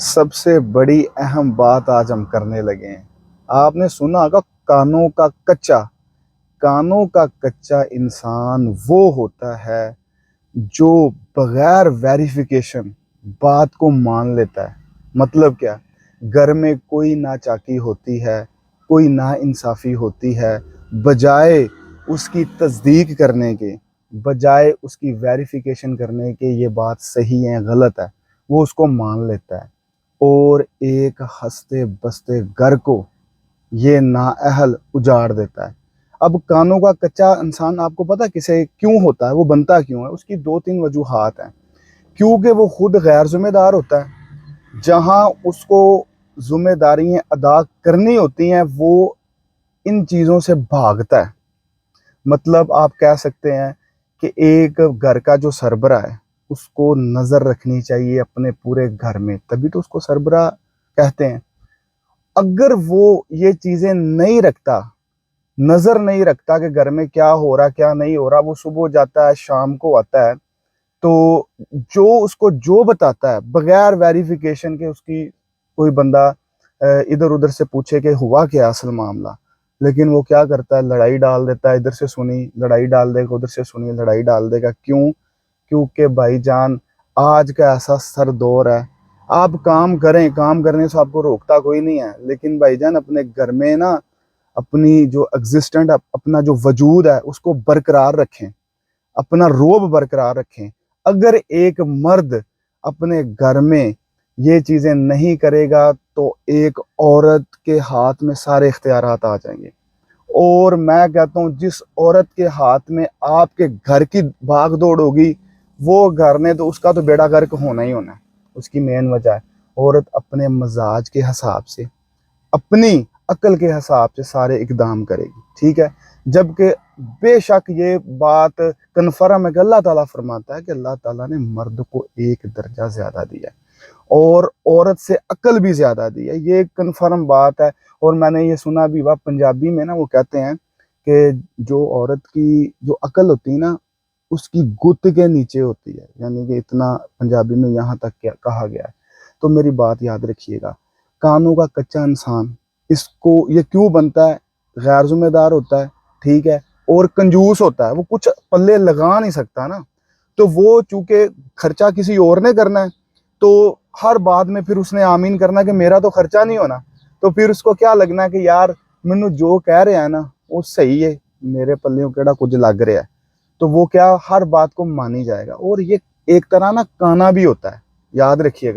سب سے بڑی اہم بات آج ہم کرنے لگے ہیں۔ آپ نے سنا ہوگا کانوں کا کچا۔ کانوں کا کچا انسان وہ ہوتا ہے جو بغیر ویریفیکیشن بات کو مان لیتا ہے۔ مطلب کیا؟ گھر میں کوئی ناچاکی ہوتی ہے، کوئی نا انصافی ہوتی ہے، بجائے اس کی تصدیق کرنے کے، بجائے اس کی ویریفیکیشن کرنے کے یہ بات صحیح ہے غلط ہے، وہ اس کو مان لیتا ہے اور ایک ہنستے بستے گھر کو یہ نااہل اجاڑ دیتا ہے۔ اب کانوں کا کچا انسان آپ کو پتہ کسے کیوں ہوتا ہے، وہ بنتا کیوں ہے؟ اس کی دو تین وجوہات ہیں۔ کیونکہ وہ خود غیر ذمہ دار ہوتا ہے، جہاں اس کو ذمہ داریاں ادا کرنی ہوتی ہیں وہ ان چیزوں سے بھاگتا ہے۔ مطلب آپ کہہ سکتے ہیں کہ ایک گھر کا جو سربراہ ہے اس کو نظر رکھنی چاہیے اپنے پورے گھر میں، تبھی تو اس کو سربراہ کہتے ہیں۔ اگر وہ یہ چیزیں نہیں رکھتا، نظر نہیں رکھتا کہ گھر میں کیا ہو رہا کیا نہیں ہو رہا، وہ صبح جاتا ہے شام کو آتا ہے، تو جو اس کو جو بتاتا ہے بغیر ویریفیکیشن کے، اس کی کوئی بندہ ادھر ادھر سے پوچھے کہ ہوا کیا اصل معاملہ، لیکن وہ کیا کرتا ہے؟ لڑائی ڈال دیتا ہے، ادھر سے سنی لڑائی ڈال دے گا، ادھر سے سنی لڑائی ڈال دے گا۔ کیوں؟ کیونکہ بھائی جان آج کا ایسا سر دور ہے، آپ کام کریں، کام کرنے سے آپ کو روکتا کوئی نہیں ہے، لیکن بھائی جان اپنے گھر میں نا اپنی جو ایگزسٹنٹ اپنا جو وجود ہے اس کو برقرار رکھیں، اپنا روب برقرار رکھیں۔ اگر ایک مرد اپنے گھر میں یہ چیزیں نہیں کرے گا تو ایک عورت کے ہاتھ میں سارے اختیارات آ جائیں گے، اور میں کہتا ہوں جس عورت کے ہاتھ میں آپ کے گھر کی بھاگ دوڑ ہوگی وہ گھر نے تو اس کا تو بیڑا غرق ہونا ہی ہونا ہے۔ اس کی مین وجہ ہے عورت اپنے مزاج کے حساب سے، اپنی عقل کے حساب سے سارے اقدام کرے گی، ٹھیک ہے؟ جبکہ بے شک یہ بات کنفرم ہے کہ اللہ تعالیٰ فرماتا ہے کہ اللہ تعالیٰ نے مرد کو ایک درجہ زیادہ دیا ہے اور عورت سے عقل بھی زیادہ دی ہے، یہ کنفرم بات ہے۔ اور میں نے یہ سنا بھی ہوا پنجابی میں نا وہ کہتے ہیں کہ جو عورت کی جو عقل ہوتی ہے نا اس کی گت کے نیچے ہوتی ہے، یعنی کہ اتنا پنجابی میں یہاں تک کہا گیا ہے۔ تو میری بات یاد رکھیے گا، کانوں کا کچا انسان اس کو یہ کیوں بنتا ہے؟ غیر ذمہ دار ہوتا ہے، ٹھیک ہے، اور کنجوس ہوتا ہے، وہ کچھ پلے لگا نہیں سکتا نا، تو وہ چونکہ خرچہ کسی اور نے کرنا ہے تو ہر بات میں پھر اس نے آمین کرنا کہ میرا تو خرچہ نہیں ہونا، تو پھر اس کو کیا لگنا ہے کہ یار مینوں جو کہہ رہے ہیں نا وہ صحیح ہے، میرے پلیوں کیڑا کچھ لگ رہا ہے، تو وہ کیا ہر بات کو مانی جائے گا۔ اور یہ ایک طرح نا کانا بھی ہوتا ہے، یاد رکھیے گا۔